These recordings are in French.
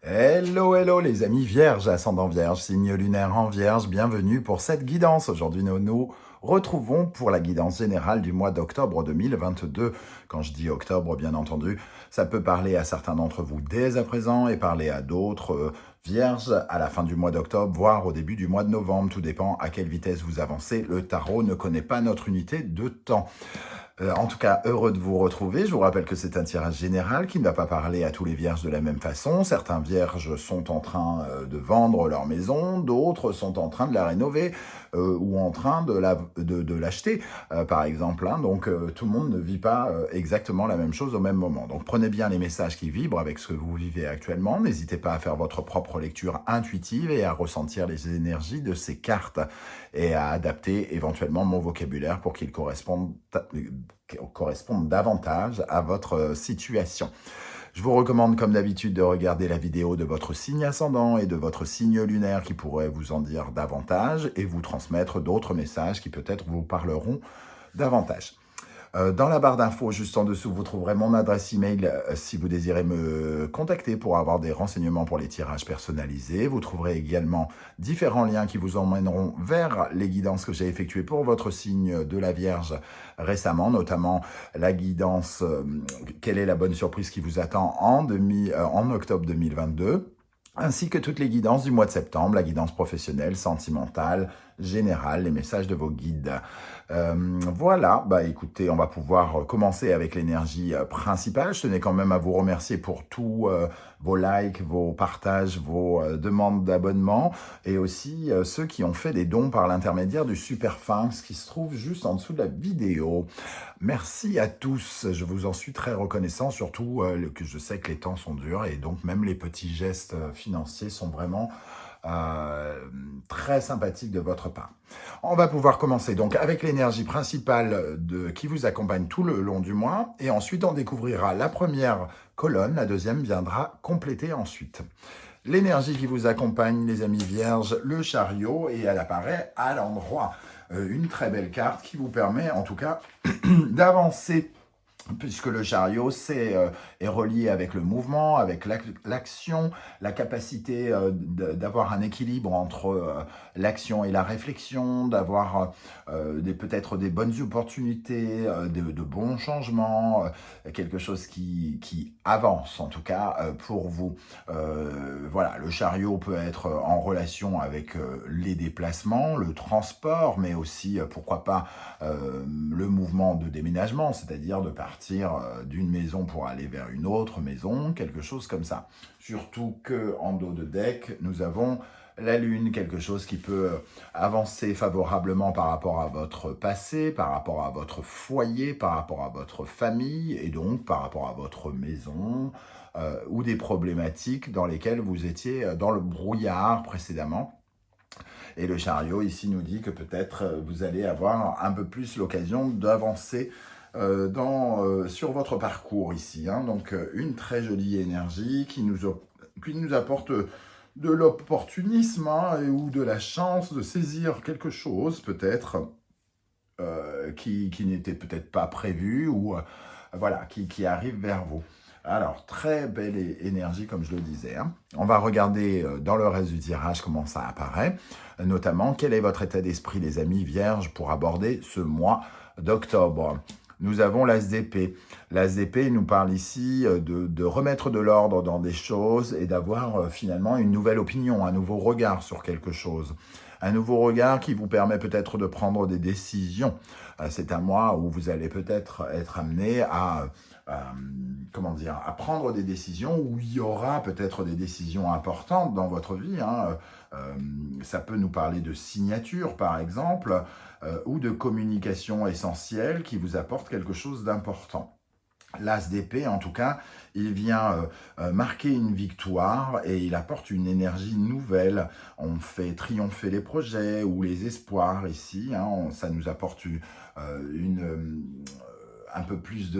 Hello, hello les amis vierges, ascendant vierge, signe lunaire en vierge, bienvenue pour cette guidance. Aujourd'hui, nous nous retrouvons pour la guidance générale du mois d'octobre 2022. Quand je dis octobre, bien entendu, ça peut parler à certains d'entre vous dès à présent et parler à d'autres vierges à la fin du mois d'octobre, voire au début du mois de novembre. Tout dépend à quelle vitesse vous avancez. Le tarot ne connaît pas notre unité de temps. En tout cas, heureux de vous retrouver. Je vous rappelle que c'est un tirage général qui ne va pas parler à tous les vierges de la même façon. Certains vierges sont en train de vendre leur maison, d'autres sont en train de la rénover ou en train de l'acheter, par exemple. Hein. Donc, tout le monde ne vit pas exactement la même chose au même moment. Donc, prenez bien les messages qui vibrent avec ce que vous vivez actuellement. N'hésitez pas à faire votre propre lecture intuitive et à ressentir les énergies de ces cartes et à adapter éventuellement mon vocabulaire pour qu'il corresponde davantage à votre situation. Je vous recommande comme d'habitude de regarder la vidéo de votre signe ascendant et de votre signe lunaire qui pourrait vous en dire davantage et vous transmettre d'autres messages qui peut-être vous parleront davantage. Dans la barre d'infos, juste en dessous, vous trouverez mon adresse email si vous désirez me contacter pour avoir des renseignements pour les tirages personnalisés. Vous trouverez également différents liens qui vous emmèneront vers les guidances que j'ai effectuées pour votre signe de la Vierge récemment, notamment la guidance quelle est la bonne surprise qui vous attend en octobre 2022. Ainsi que toutes les guidances du mois de septembre, la guidance professionnelle, sentimentale, générale, les messages de vos guides. Voilà, bah écoutez, on va pouvoir commencer avec l'énergie principale. Je tenais quand même à vous remercier pour tous vos likes, vos partages, vos demandes d'abonnement et aussi ceux qui ont fait des dons par l'intermédiaire du Super Thanks qui se trouve juste en dessous de la vidéo. Merci à tous, je vous en suis très reconnaissant, surtout que je sais que les temps sont durs et donc même les petits gestes financiers sont vraiment très sympathiques de votre part. On va pouvoir commencer donc avec l'énergie principale qui vous accompagne tout le long du mois et ensuite on découvrira la première colonne, la deuxième viendra compléter ensuite. L'énergie qui vous accompagne, les amis vierges, le chariot, et elle apparaît à l'endroit. Une très belle carte qui vous permet en tout cas d'avancer, puisque le chariot est relié avec le mouvement, avec l'action, la capacité d'avoir un équilibre entre l'action et la réflexion, d'avoir peut-être des bonnes opportunités, de bons changements, quelque chose qui avance en tout cas pour vous. Voilà, le chariot peut être en relation avec les déplacements, le transport, mais aussi, pourquoi pas, le mouvement de déménagement, c'est-à-dire de partir d'une maison pour aller vers une autre maison, quelque chose comme ça. Surtout qu'en dos de deck, nous avons la Lune, quelque chose qui peut avancer favorablement par rapport à votre passé, par rapport à votre foyer, par rapport à votre famille, et donc par rapport à votre maison, ou des problématiques dans lesquelles vous étiez dans le brouillard précédemment. Et le chariot ici nous dit que peut-être vous allez avoir un peu plus l'occasion d'avancer sur votre parcours ici. Hein. Donc une très jolie énergie qui nous apporte de l'opportunisme ou de la chance de saisir quelque chose peut-être qui n'était peut-être pas prévu ou voilà, qui arrive vers vous. Alors, très belle énergie, comme je le disais. Hein. On va regarder dans le reste du tirage comment ça apparaît. Notamment, quel est votre état d'esprit, les amis vierges, pour aborder ce mois d'octobre. Nous avons l'as d'épée. L'as d'épée nous parle ici de remettre de l'ordre dans des choses et d'avoir finalement une nouvelle opinion, un nouveau regard sur quelque chose. Un nouveau regard qui vous permet peut-être de prendre des décisions. C'est un mois où vous allez peut-être être amené à prendre des décisions, où il y aura peut-être des décisions importantes dans votre vie. Hein. Ça peut nous parler de signature, par exemple, ou de communication essentielle qui vous apporte quelque chose d'important. L'as d'épée, en tout cas, il vient marquer une victoire et il apporte une énergie nouvelle. On fait triompher les projets ou les espoirs ici. Hein, ça nous apporte un peu plus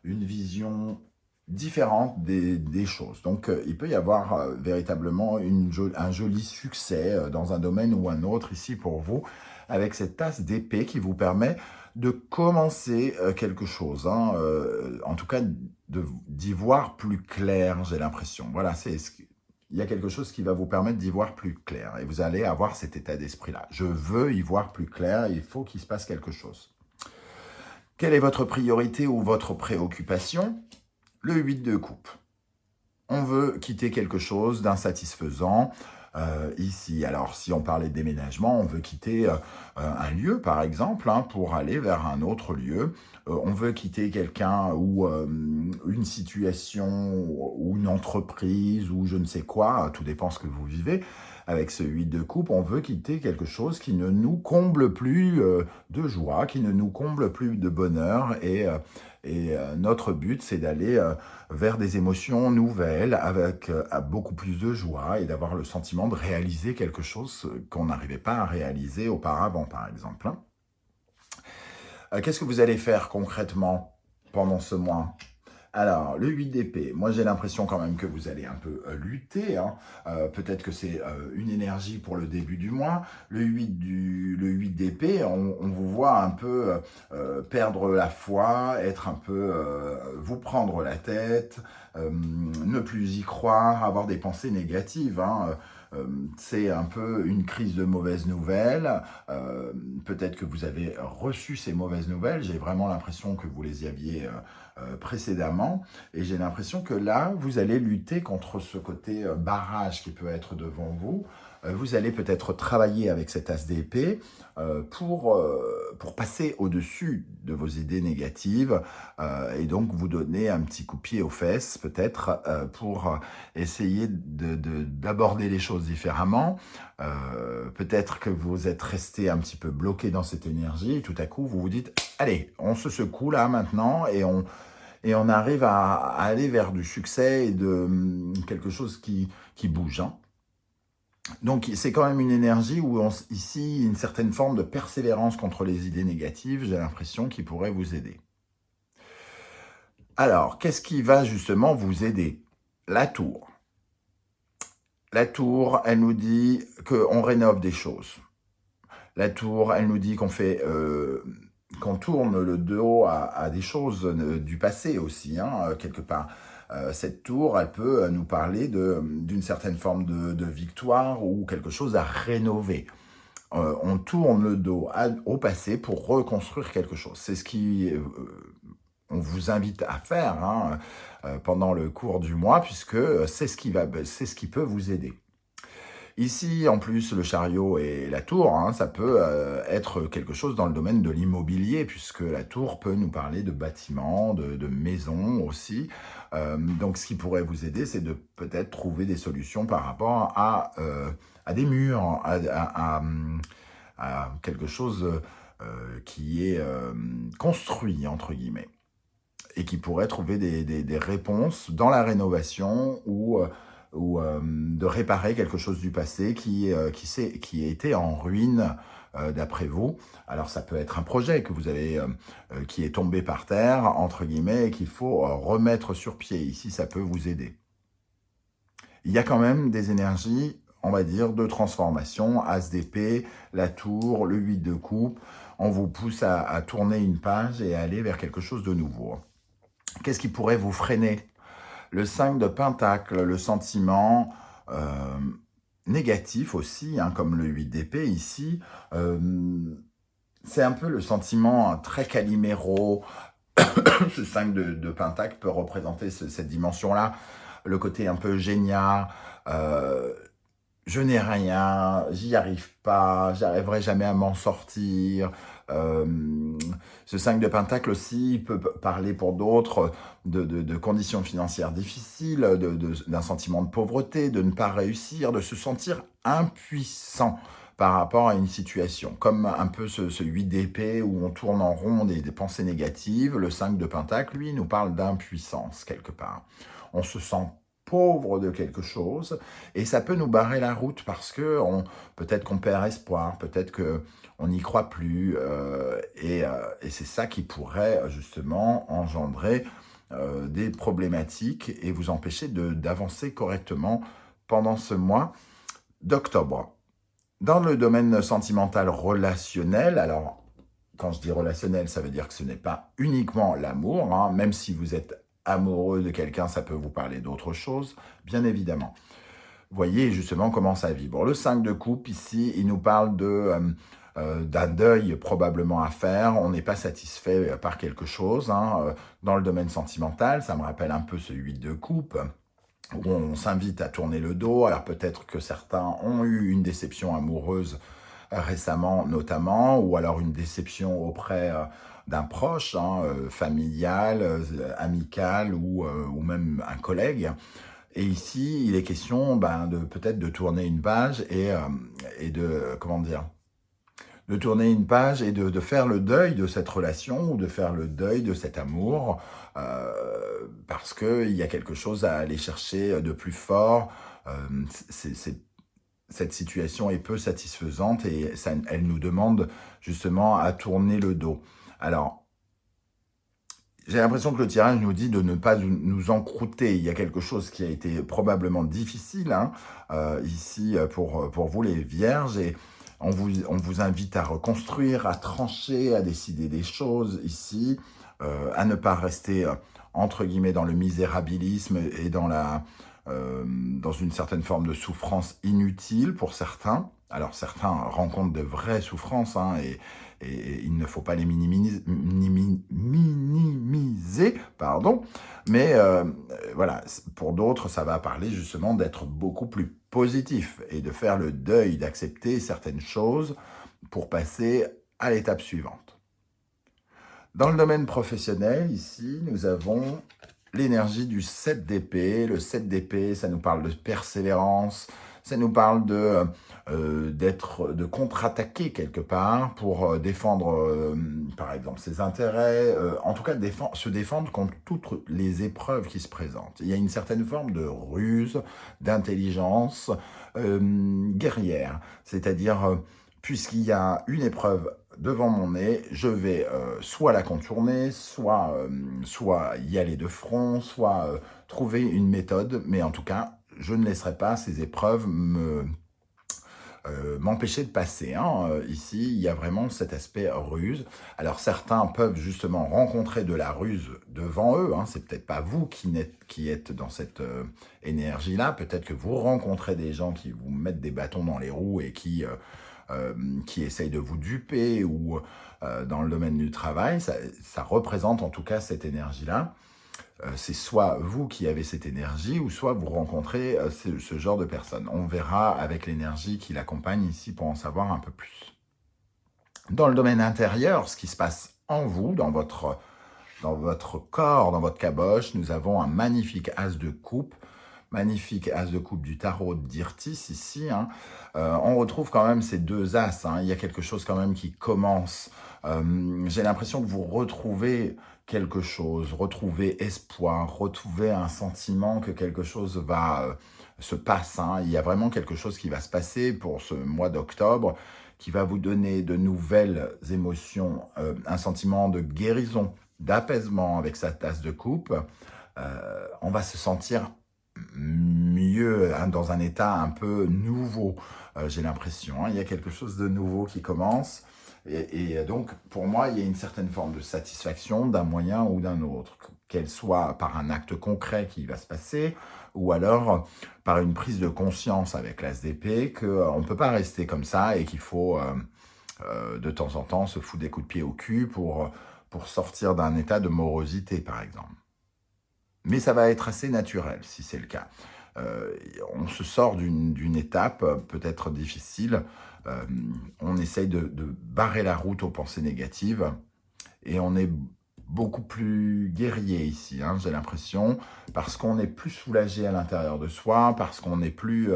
une vision différente des choses. Donc, il peut y avoir véritablement un joli succès dans un domaine ou un autre ici pour vous, avec cette tasse d'épée qui vous permet de commencer quelque chose. Hein, en tout cas, d'y voir plus clair, j'ai l'impression. Voilà, c'est il y a quelque chose qui va vous permettre d'y voir plus clair. Et vous allez avoir cet état d'esprit-là. Je veux y voir plus clair, il faut qu'il se passe quelque chose. Quelle est votre priorité ou votre préoccupation? Le 8 de coupe. On veut quitter quelque chose d'insatisfaisant ici. Alors, si on parlait de déménagement, on veut quitter un lieu, par exemple, hein, pour aller vers un autre lieu. On veut quitter quelqu'un ou une situation ou une entreprise ou je ne sais quoi, tout dépend ce que vous vivez. Avec ce 8 de coupe, on veut quitter quelque chose qui ne nous comble plus de joie, qui ne nous comble plus de bonheur. Et notre but, c'est d'aller vers des émotions nouvelles, avec beaucoup plus de joie et d'avoir le sentiment de réaliser quelque chose qu'on n'arrivait pas à réaliser auparavant, par exemple. Qu'est-ce que vous allez faire concrètement pendant ce mois ? Alors, le 8 d'épée, moi j'ai l'impression quand même que vous allez un peu lutter. Hein. Peut-être que c'est une énergie pour le début du mois. Le 8 d'épée, on vous voit un peu perdre la foi, être un peu, vous prendre la tête, ne plus y croire, avoir des pensées négatives. Hein. C'est un peu une crise de mauvaises nouvelles. Peut-être que vous avez reçu ces mauvaises nouvelles. J'ai vraiment l'impression que vous les y aviez précédemment. Et j'ai l'impression que là, vous allez lutter contre ce côté barrage qui peut être devant vous. Vous allez peut-être travailler avec cet as d'épée pour passer au-dessus de vos idées négatives et donc vous donner un petit coup de pied aux fesses peut-être pour essayer d'aborder les choses différemment. Peut-être que vous êtes resté un petit peu bloqué dans cette énergie et tout à coup vous vous dites « Allez, on se secoue là maintenant et on arrive à aller vers du succès et de quelque chose qui bouge. Hein. » Donc, c'est quand même une énergie où, ici, une certaine forme de persévérance contre les idées négatives, j'ai l'impression, qui pourrait vous aider. Alors, qu'est-ce qui va justement vous aider? La tour. La tour, elle nous dit qu'on rénove des choses. La tour, elle nous dit qu'on tourne le dos à des choses du passé aussi, hein, quelque part. Cette tour, elle peut nous parler d'une certaine forme de victoire ou quelque chose à rénover. On tourne le dos au passé pour reconstruire quelque chose. C'est ce on vous invite à faire hein, pendant le cours du mois, puisque c'est ce qui peut vous aider. Ici, en plus, le chariot et la tour, hein, ça peut être quelque chose dans le domaine de l'immobilier, puisque la tour peut nous parler de bâtiments, de maisons aussi. Donc, ce qui pourrait vous aider, c'est de peut-être trouver des solutions par rapport à des murs, à quelque chose qui est construit, entre guillemets, et qui pourrait trouver des réponses dans la rénovation ou de réparer quelque chose du passé qui a été en ruine d'après vous. Alors ça peut être un projet que vous avez qui est tombé par terre, entre guillemets, et qu'il faut remettre sur pied. Ici, ça peut vous aider. Il y a quand même des énergies, on va dire, de transformation. As d'épée, la tour, le 8 de coupe. On vous pousse à tourner une page et à aller vers quelque chose de nouveau. Qu'est-ce qui pourrait vous freiner? Le 5 de pentacle, le sentiment négatif aussi, hein, comme le 8 d'épée ici. C'est un peu le sentiment très caliméro. Ce 5 de pentacle peut représenter cette dimension-là. Le côté un peu génial. Je n'ai rien, j'y arrive pas, j'arriverai jamais à m'en sortir. Ce 5 de pentacle aussi peut parler pour d'autres de conditions financières difficiles, d'un sentiment de pauvreté, de ne pas réussir, de se sentir impuissant par rapport à une situation. Comme un peu ce 8 d'épée où on tourne en rond des pensées négatives, le 5 de pentacle, lui, nous parle d'impuissance quelque part. On se sent pauvre de quelque chose, et ça peut nous barrer la route parce que peut-être qu'on perd espoir, peut-être qu'on n'y croit plus, et c'est ça qui pourrait justement engendrer des problématiques et vous empêcher d'avancer correctement pendant ce mois d'octobre. Dans le domaine sentimental relationnel, alors quand je dis relationnel, ça veut dire que ce n'est pas uniquement l'amour, hein, même si vous êtes amoureux de quelqu'un, ça peut vous parler d'autre chose, bien évidemment. voyez justement comment ça vibre. Le 5 de coupe, ici, il nous parle d'un deuil probablement à faire. On n'est pas satisfait par quelque chose. Dans le domaine sentimental, ça me rappelle un peu ce 8 de coupe, où on s'invite à tourner le dos. Alors peut-être que certains ont eu une déception amoureuse récemment notamment, ou alors une déception auprès d'un proche, familial, amical ou même un collègue. Et ici, il est question de peut-être de tourner une page et de, comment dire, de tourner une page et de faire le deuil de cette relation ou de faire le deuil de cet amour parce qu'il y a quelque chose à aller chercher de plus fort. Cette situation est peu satisfaisante et elle nous demande justement à tourner le dos. Alors, j'ai l'impression que le tirage nous dit de ne pas nous encrouter. Il y a quelque chose qui a été probablement difficile ici pour vous les vierges et on vous invite à reconstruire, à trancher, à décider des choses ici, à ne pas rester entre guillemets dans le misérabilisme et dans une certaine forme de souffrance inutile pour certains. Alors certains rencontrent de vraies souffrances et il ne faut pas les minimiser, pardon. Mais voilà, pour d'autres, ça va parler justement d'être beaucoup plus positif et de faire le deuil, d'accepter certaines choses pour passer à l'étape suivante. Dans le domaine professionnel, ici, nous avons l'énergie du 7 d'épée. Le 7 d'épée, ça nous parle de persévérance, ça nous parle de contre-attaquer quelque part pour défendre, par exemple, ses intérêts, en tout cas se défendre contre toutes les épreuves qui se présentent. Il y a une certaine forme de ruse, d'intelligence guerrière, c'est-à-dire, puisqu'il y a une épreuve devant mon nez, je vais soit la contourner, soit y aller de front, soit trouver une méthode, mais en tout cas, je ne laisserai pas ces épreuves m'empêcher de passer. Ici, il y a vraiment cet aspect ruse. Alors, certains peuvent justement rencontrer de la ruse devant eux. C'est peut-être pas vous qui êtes dans cette énergie-là. Peut-être que vous rencontrez des gens qui vous mettent des bâtons dans les roues et qui essayent de vous duper ou dans le domaine du travail. Ça représente en tout cas cette énergie-là. C'est soit vous qui avez cette énergie ou soit vous rencontrez ce genre de personnes. On verra avec l'énergie qui l'accompagne ici pour en savoir un peu plus. Dans le domaine intérieur, ce qui se passe en vous, dans votre corps, dans votre caboche, nous avons un magnifique as de coupe. Magnifique as de coupe du tarot d'Irtis ici. On retrouve quand même ces deux as. Il y a quelque chose quand même qui commence. J'ai l'impression que vous retrouvez quelque chose, retrouvez espoir, retrouvez un sentiment que quelque chose va se passer. Il y a vraiment quelque chose qui va se passer pour ce mois d'octobre qui va vous donner de nouvelles émotions, un sentiment de guérison, d'apaisement avec sa tasse de coupe. On va se sentir mieux, dans un état un peu nouveau, j'ai l'impression. Il y a quelque chose de nouveau qui commence. Et donc, pour moi, il y a une certaine forme de satisfaction d'un moyen ou d'un autre, qu'elle soit par un acte concret qui va se passer, ou alors par une prise de conscience avec l'as d'épée, qu'on ne peut pas rester comme ça et qu'il faut de temps en temps se foutre des coups de pied au cul pour sortir d'un état de morosité, par exemple. Mais ça va être assez naturel, si c'est le cas. On se sort d'une étape peut-être difficile, on essaye de barrer la route aux pensées négatives, et on est beaucoup plus guerrier ici, j'ai l'impression, parce qu'on est plus soulagé à l'intérieur de soi, parce qu'on est plus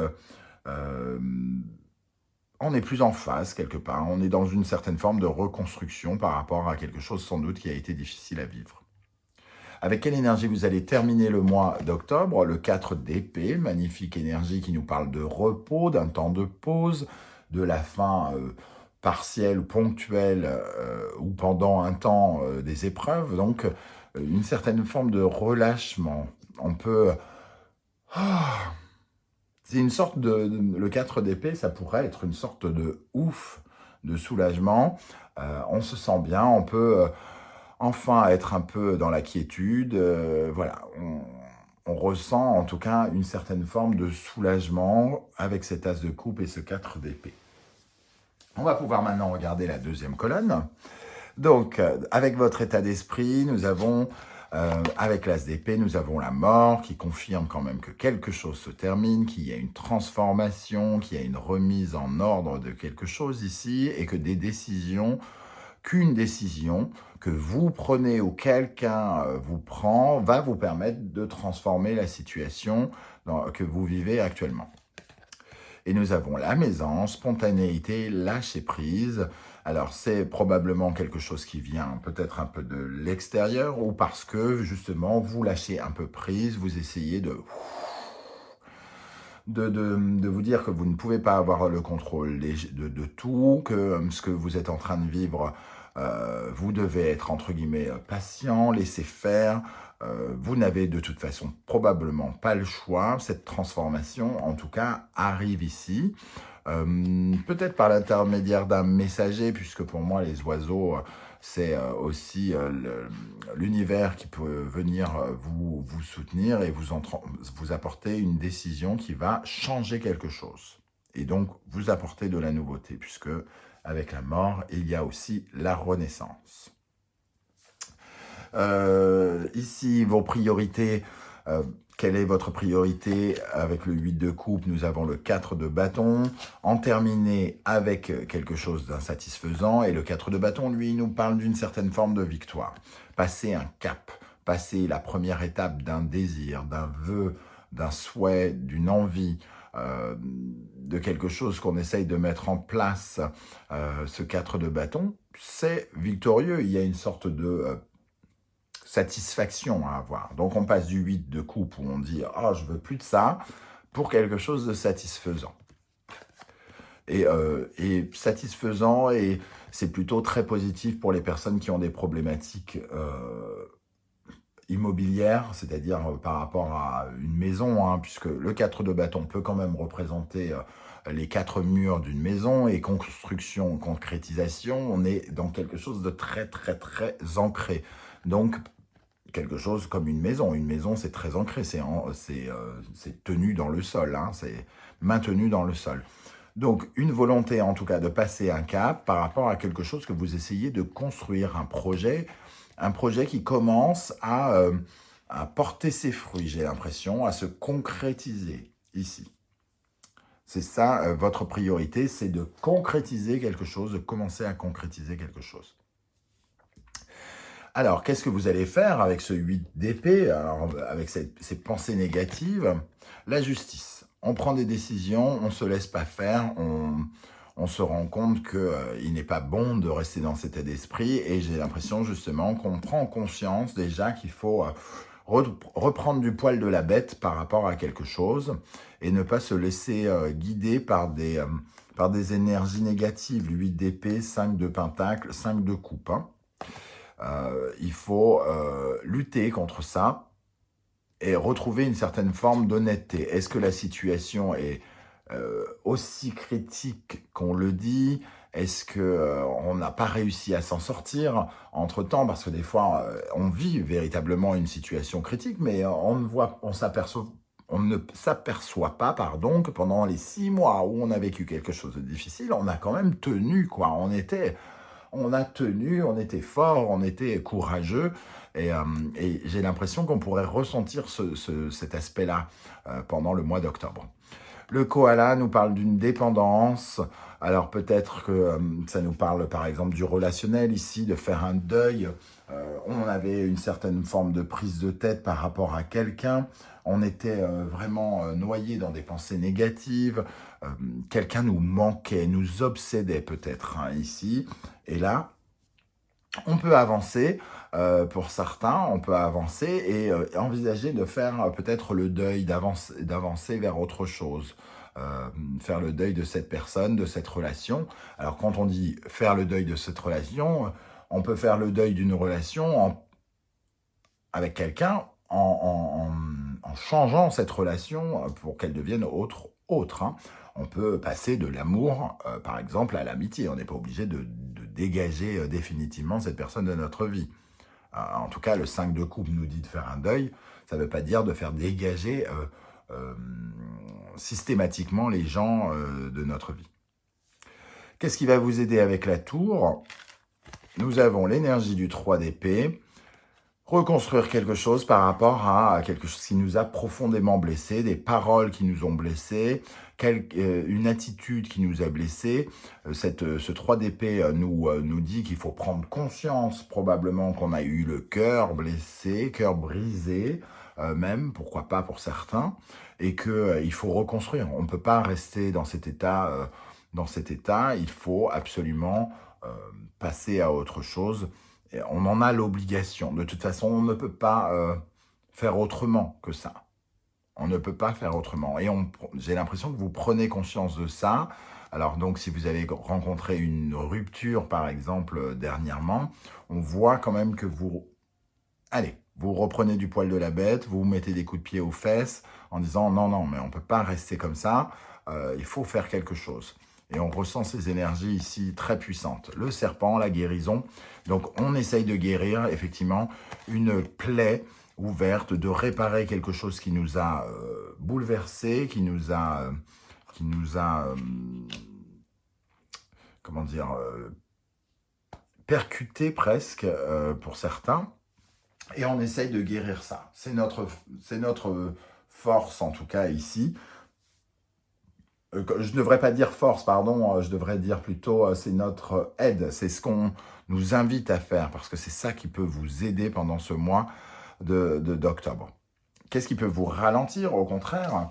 en phase quelque part, on est dans une certaine forme de reconstruction par rapport à quelque chose sans doute qui a été difficile à vivre. Avec quelle énergie vous allez terminer le mois d'octobre? Le 4 d'épée, magnifique énergie qui nous parle de repos, d'un temps de pause, de la fin partielle, ponctuelle ou pendant un temps des épreuves. Donc, une certaine forme de relâchement. On peut... c'est une sorte le 4 d'épée, ça pourrait être une sorte de ouf, de soulagement. On se sent bien, on peut... enfin être un peu dans la quiétude, voilà, on ressent en tout cas une certaine forme de soulagement avec cet as de coupe et ce 4 d'épée. On va pouvoir maintenant regarder la deuxième colonne. Donc, avec votre état d'esprit, nous avons, avec l'as d'épée, nous avons la mort qui confirme quand même que quelque chose se termine, qu'il y a une transformation, qu'il y a une remise en ordre de quelque chose ici et que qu'une décision que vous prenez ou quelqu'un vous prend va vous permettre de transformer la situation que vous vivez actuellement. Et nous avons la mésange, spontanéité, lâcher prise. Alors, c'est probablement quelque chose qui vient peut-être un peu de l'extérieur ou parce que, justement, vous lâchez un peu prise, vous essayez de vous dire que vous ne pouvez pas avoir le contrôle de tout, que ce que vous êtes en train de vivre, vous devez être, entre guillemets, patient, laisser faire. Vous n'avez de toute façon probablement pas le choix. Cette transformation, en tout cas, arrive ici. Peut-être par l'intermédiaire d'un messager, puisque pour moi, les oiseaux, c'est aussi l'univers qui peut venir vous soutenir et vous apporter une décision qui va changer quelque chose. Et donc, vous apporter de la nouveauté, puisque avec la mort, il y a aussi la renaissance. Ici, vos priorités, quelle est votre priorité? Avec le 8 de coupe, nous avons le 4 de bâton, en terminer avec quelque chose d'insatisfaisant, et le 4 de bâton, lui, nous parle d'une certaine forme de victoire. Passer un cap, passer la première étape d'un désir, d'un vœu, d'un souhait, d'une envie, de quelque chose qu'on essaye de mettre en place, ce 4 de bâton, c'est victorieux. Il y a une sorte de satisfaction à avoir. Donc on passe du 8 de coupe où on dit « Ah, je veux plus de ça » pour quelque chose de satisfaisant. Et satisfaisant, et c'est plutôt très positif pour les personnes qui ont des problématiques immobilières, c'est-à-dire par rapport à une maison, hein, puisque le 4 de bâton peut quand même représenter les 4 murs d'une maison, et construction, concrétisation, on est dans quelque chose de très très très ancré. Donc quelque chose comme une maison. Une maison, c'est très ancré, c'est tenu dans le sol, hein, c'est maintenu dans le sol. Donc, une volonté, en tout cas, de passer un cap par rapport à quelque chose que vous essayez de construire, un projet qui commence à porter ses fruits, j'ai l'impression, à se concrétiser ici. C'est ça, votre priorité, c'est de concrétiser quelque chose, de commencer à concrétiser quelque chose. Alors, qu'est-ce que vous allez faire avec ce 8 d'épée, avec ces pensées négatives? La justice. On prend des décisions, on ne se laisse pas faire, on se rend compte qu'il n'est pas bon de rester dans cet état d'esprit, et j'ai l'impression justement qu'on prend conscience déjà qu'il faut reprendre du poil de la bête par rapport à quelque chose et ne pas se laisser guider par des énergies négatives. 8 d'épée, 5 de pentacle, 5 de coupe, hein. Il faut lutter contre ça et retrouver une certaine forme d'honnêteté. Est-ce que la situation est aussi critique qu'on le dit? Est-ce qu'on n'a pas réussi à s'en sortir entre-temps? Parce que des fois, on vit véritablement une situation critique, mais on ne s'aperçoit pas, pardon, que pendant les 6 mois où on a vécu quelque chose de difficile, on a quand même tenu, quoi. On a tenu, on était fort, on était courageux, et j'ai l'impression qu'on pourrait ressentir cet aspect-là pendant le mois d'octobre. Le koala nous parle d'une dépendance. Alors peut-être que ça nous parle par exemple du relationnel ici, de faire un deuil. On avait une certaine forme de prise de tête par rapport à quelqu'un. On était vraiment noyé dans des pensées négatives. Quelqu'un nous manquait, nous obsédait peut-être, hein, ici. Et là, on peut avancer, pour certains, on peut avancer et envisager de faire peut-être le deuil, d'avancer vers autre chose. Faire le deuil de cette personne, de cette relation. Alors quand on dit faire le deuil de cette relation, on peut faire le deuil d'une relation avec quelqu'un en changeant cette relation pour qu'elle devienne autre, hein. On peut passer de l'amour, par exemple, à l'amitié. On n'est pas obligé de dégager définitivement cette personne de notre vie. En tout cas, le 5 de coupe nous dit de faire un deuil. Ça ne veut pas dire de faire dégager systématiquement les gens de notre vie. Qu'est-ce qui va vous aider avec la tour? Nous avons l'énergie du 3 d'épée. Reconstruire quelque chose par rapport à quelque chose qui nous a profondément blessés, des paroles qui nous ont blessés, une attitude qui nous a blessés. Ce 3 d'épée nous dit qu'il faut prendre conscience probablement qu'on a eu le cœur blessé, cœur brisé, même, pourquoi pas pour certains, et qu'il faut reconstruire. On ne peut pas rester dans cet état. Il faut absolument passer à autre chose. Et on en a l'obligation. De toute façon, on ne peut pas faire autrement que ça. On ne peut pas faire autrement. Et j'ai l'impression que vous prenez conscience de ça. Alors donc, si vous avez rencontré une rupture, par exemple, dernièrement, on voit quand même que allez, vous reprenez du poil de la bête, vous mettez des coups de pied aux fesses en disant « Non, non, mais on ne peut pas rester comme ça, il faut faire quelque chose ». Et on ressent ces énergies ici très puissantes. Le serpent, la guérison. Donc, on essaye de guérir, effectivement, une plaie ouverte, de réparer quelque chose qui nous a bouleversés, qui nous a comment dire, percuté presque pour certains. Et on essaye de guérir ça. C'est notre force, en tout cas, ici. Je ne devrais pas dire force, pardon, je devrais dire plutôt c'est notre aide, c'est ce qu'on nous invite à faire, parce que c'est ça qui peut vous aider pendant ce mois d'octobre. Qu'est-ce qui peut vous ralentir, au contraire?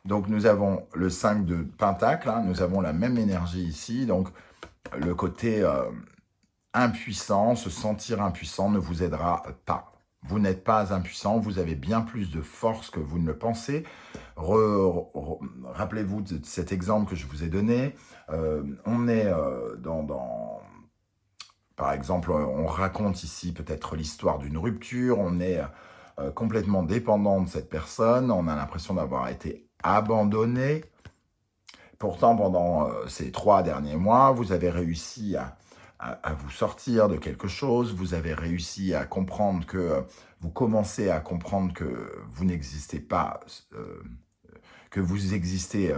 Donc nous avons le 5 de Pentacle, hein, nous avons la même énergie ici, donc le côté impuissant, se sentir impuissant ne vous aidera pas. Vous n'êtes pas impuissant, vous avez bien plus de force que vous ne le pensez. Rappelez-vous de cet exemple que je vous ai donné. On est par exemple, on raconte ici peut-être l'histoire d'une rupture, on est complètement dépendant de cette personne, on a l'impression d'avoir été abandonné. Pourtant, pendant ces 3 derniers mois, vous avez réussi à vous sortir de quelque chose, vous avez réussi à comprendre que, vous commencez à comprendre que vous n'existez pas, que vous existez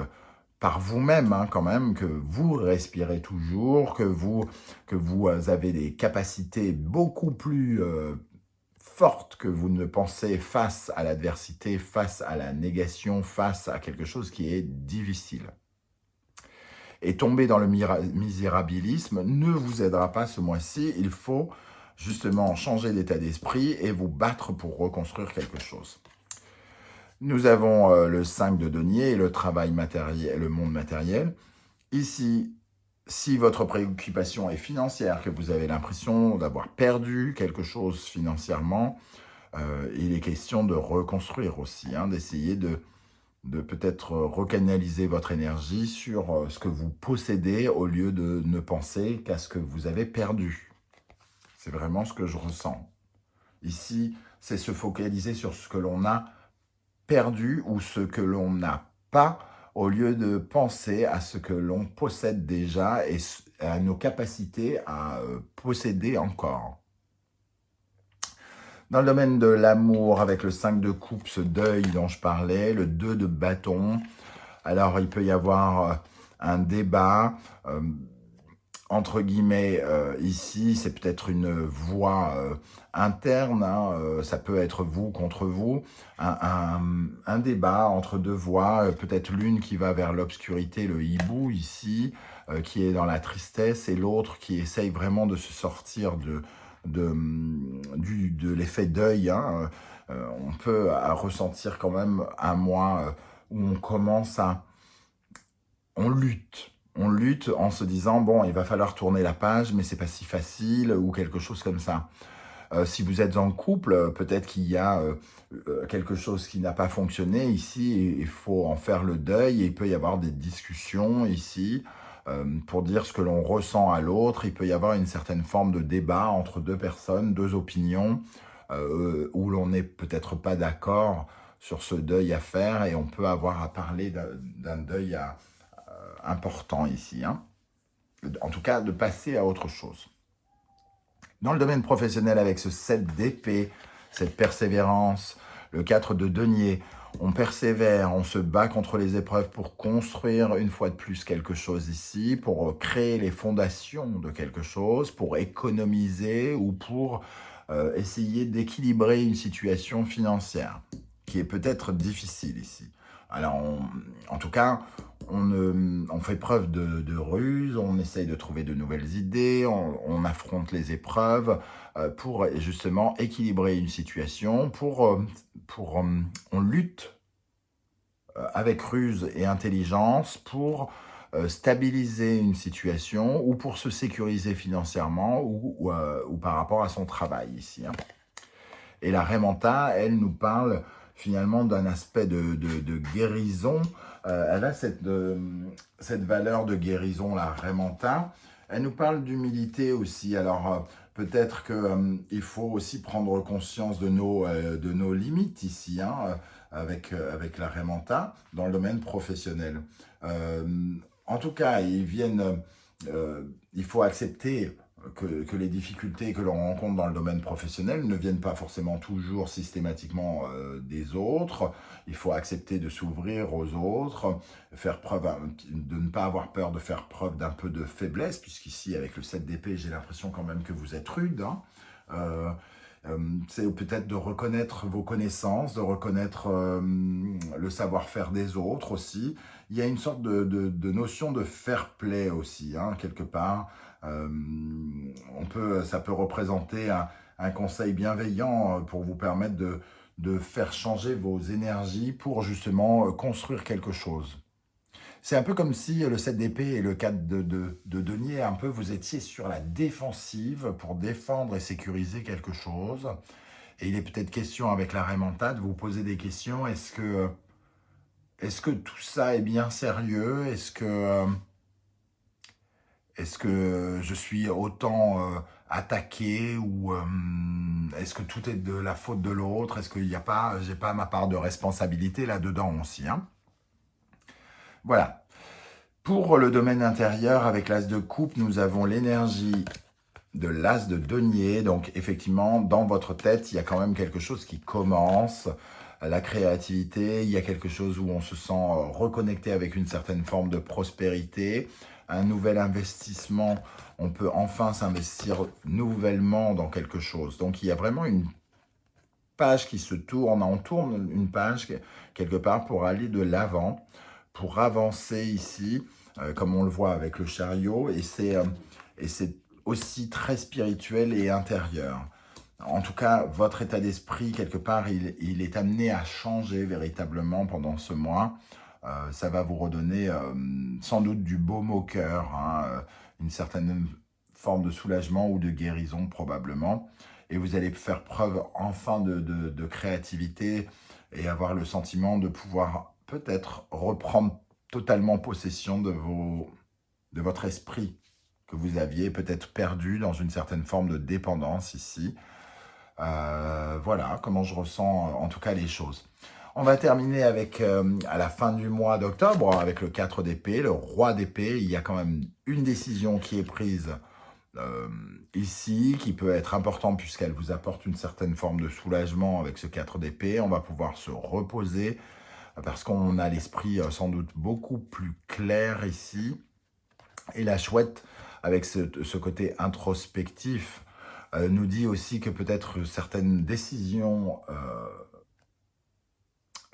par vous-même hein, quand même, que vous respirez toujours, que vous avez des capacités beaucoup plus fortes que vous ne pensez face à l'adversité, face à la négation, face à quelque chose qui est difficile. Et tomber dans le misérabilisme ne vous aidera pas ce mois-ci. Il faut justement changer d'état d'esprit et vous battre pour reconstruire quelque chose. Nous avons le 5 de denier et le travail matériel, le monde matériel. Ici, si votre préoccupation est financière, que vous avez l'impression d'avoir perdu quelque chose financièrement, il est question de reconstruire aussi, hein, d'essayer de peut-être recanaliser votre énergie sur ce que vous possédez au lieu de ne penser qu'à ce que vous avez perdu. C'est vraiment ce que je ressens. Ici, c'est se focaliser sur ce que l'on a perdu ou ce que l'on n'a pas au lieu de penser à ce que l'on possède déjà et à nos capacités à posséder encore. Dans le domaine de l'amour, avec le 5 de coupe, ce deuil dont je parlais, le 2 de bâton, alors il peut y avoir un débat, entre guillemets, ici, c'est peut-être une voix interne, hein, ça peut être vous contre vous, un débat entre deux voix, peut-être l'une qui va vers l'obscurité, le hibou ici, qui est dans la tristesse, et l'autre qui essaye vraiment de se sortir de l'effet deuil. Hein. On peut ressentir quand même un mois où on commence à... On lutte en se disant, bon, il va falloir tourner la page, mais c'est pas si facile, ou quelque chose comme ça. Si vous êtes en couple, peut-être qu'il y a quelque chose qui n'a pas fonctionné ici, il faut en faire le deuil, et il peut y avoir des discussions ici, pour dire ce que l'on ressent à l'autre. Il peut y avoir une certaine forme de débat entre deux personnes, deux opinions, où l'on n'est peut-être pas d'accord sur ce deuil à faire, et on peut avoir à parler d'un deuil important ici. Hein. En tout cas, de passer à autre chose. Dans le domaine professionnel, avec ce 7 d'épée, cette persévérance, le 4 de denier, on persévère, on se bat contre les épreuves pour construire une fois de plus quelque chose ici, pour créer les fondations de quelque chose, pour économiser ou pour essayer d'équilibrer une situation financière qui est peut-être difficile ici. Alors, en tout cas, on fait preuve de ruse, on essaye de trouver de nouvelles idées, on affronte les épreuves pour justement équilibrer une situation, on lutte avec ruse et intelligence pour stabiliser une situation ou pour se sécuriser financièrement ou par rapport à son travail ici. Hein. Et la Raimanta, elle nous parle finalement d'un aspect de guérison. Elle a cette valeur de guérison, la Raimanta. Elle nous parle d'humilité aussi. Alors, peut-être qu'il faut aussi prendre conscience de nos limites ici, hein, avec la Raimanta, dans le domaine professionnel. En tout cas, il faut accepter que les difficultés que l'on rencontre dans le domaine professionnel ne viennent pas forcément toujours systématiquement des autres. Il faut accepter de s'ouvrir aux autres, de ne pas avoir peur de faire preuve d'un peu de faiblesse, puisqu'ici, avec le 7 d'épée, j'ai l'impression quand même que vous êtes rude. Hein. C'est peut-être de reconnaître vos connaissances, de reconnaître le savoir-faire des autres aussi. Il y a une sorte de notion de fair play aussi, hein, quelque part. Ça peut représenter un conseil bienveillant pour vous permettre de faire changer vos énergies pour justement construire quelque chose. C'est un peu comme si le 7 d'épée et le 4 de denier, un peu, vous étiez sur la défensive pour défendre et sécuriser quelque chose. Et il est peut-être question avec la Raimanta de vous poser des questions. Est-ce que tout ça est bien sérieux? Est-ce que je suis autant attaqué ou est-ce que tout est de la faute de l'autre? Est-ce que j'ai pas ma part de responsabilité là-dedans aussi, hein? Voilà. Pour le domaine intérieur, avec l'as de coupe, nous avons l'énergie de l'as de denier. Donc, effectivement, dans votre tête, il y a quand même quelque chose qui commence. La créativité, il y a quelque chose où on se sent reconnecté avec une certaine forme de prospérité. Un nouvel investissement, on peut enfin s'investir nouvellement dans quelque chose. Donc, il y a vraiment une page qui se tourne. On tourne une page quelque part pour aller de l'avant, pour avancer ici, comme on le voit avec le chariot. Et c'est aussi très spirituel et intérieur. En tout cas, votre état d'esprit, quelque part, il est amené à changer véritablement pendant ce mois. Ça va vous redonner sans doute du baume au cœur, hein, une certaine forme de soulagement ou de guérison probablement. Et vous allez faire preuve enfin de créativité et avoir le sentiment de pouvoir peut-être reprendre totalement possession de votre esprit que vous aviez peut-être perdu dans une certaine forme de dépendance ici. Voilà comment je ressens en tout cas les choses. On va terminer avec, à la fin du mois d'octobre, avec le 4 d'épée, le roi d'épée. Il y a quand même une décision qui est prise ici, qui peut être importante puisqu'elle vous apporte une certaine forme de soulagement avec ce 4 d'épée. On va pouvoir se reposer parce qu'on a l'esprit sans doute beaucoup plus clair ici. Et la chouette, avec ce côté introspectif, nous dit aussi que peut-être certaines décisions,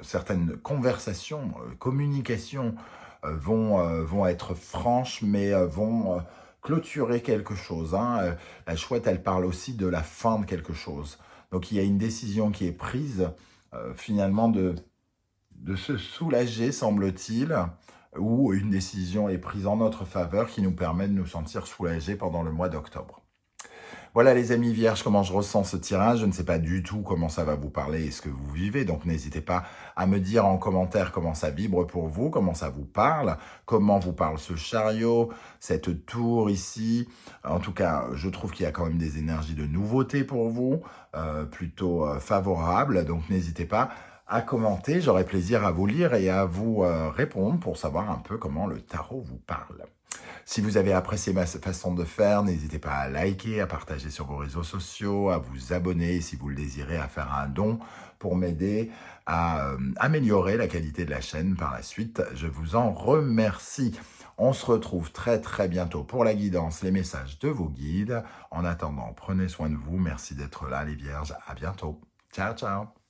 certaines conversations, communications vont être franches, mais vont clôturer quelque chose. Hein. La chouette, elle parle aussi de la fin de quelque chose. Donc, il y a une décision qui est prise, finalement, de se soulager, semble-t-il, ou une décision est prise en notre faveur qui nous permet de nous sentir soulagés pendant le mois d'octobre. Voilà les amis vierges, comment je ressens ce tirage. Je ne sais pas du tout comment ça va vous parler et ce que vous vivez. Donc n'hésitez pas à me dire en commentaire comment ça vibre pour vous, comment ça vous parle, comment vous parle ce chariot, cette tour ici. En tout cas, je trouve qu'il y a quand même des énergies de nouveauté pour vous, plutôt favorables. Donc n'hésitez pas à commenter. J'aurai plaisir à vous lire et à vous répondre pour savoir un peu comment le tarot vous parle. Si vous avez apprécié ma façon de faire, n'hésitez pas à liker, à partager sur vos réseaux sociaux, à vous abonner si vous le désirez, à faire un don pour m'aider à améliorer la qualité de la chaîne par la suite. Je vous en remercie. On se retrouve très très bientôt pour la guidance, les messages de vos guides. En attendant, prenez soin de vous. Merci d'être là les vierges. À bientôt. Ciao, ciao.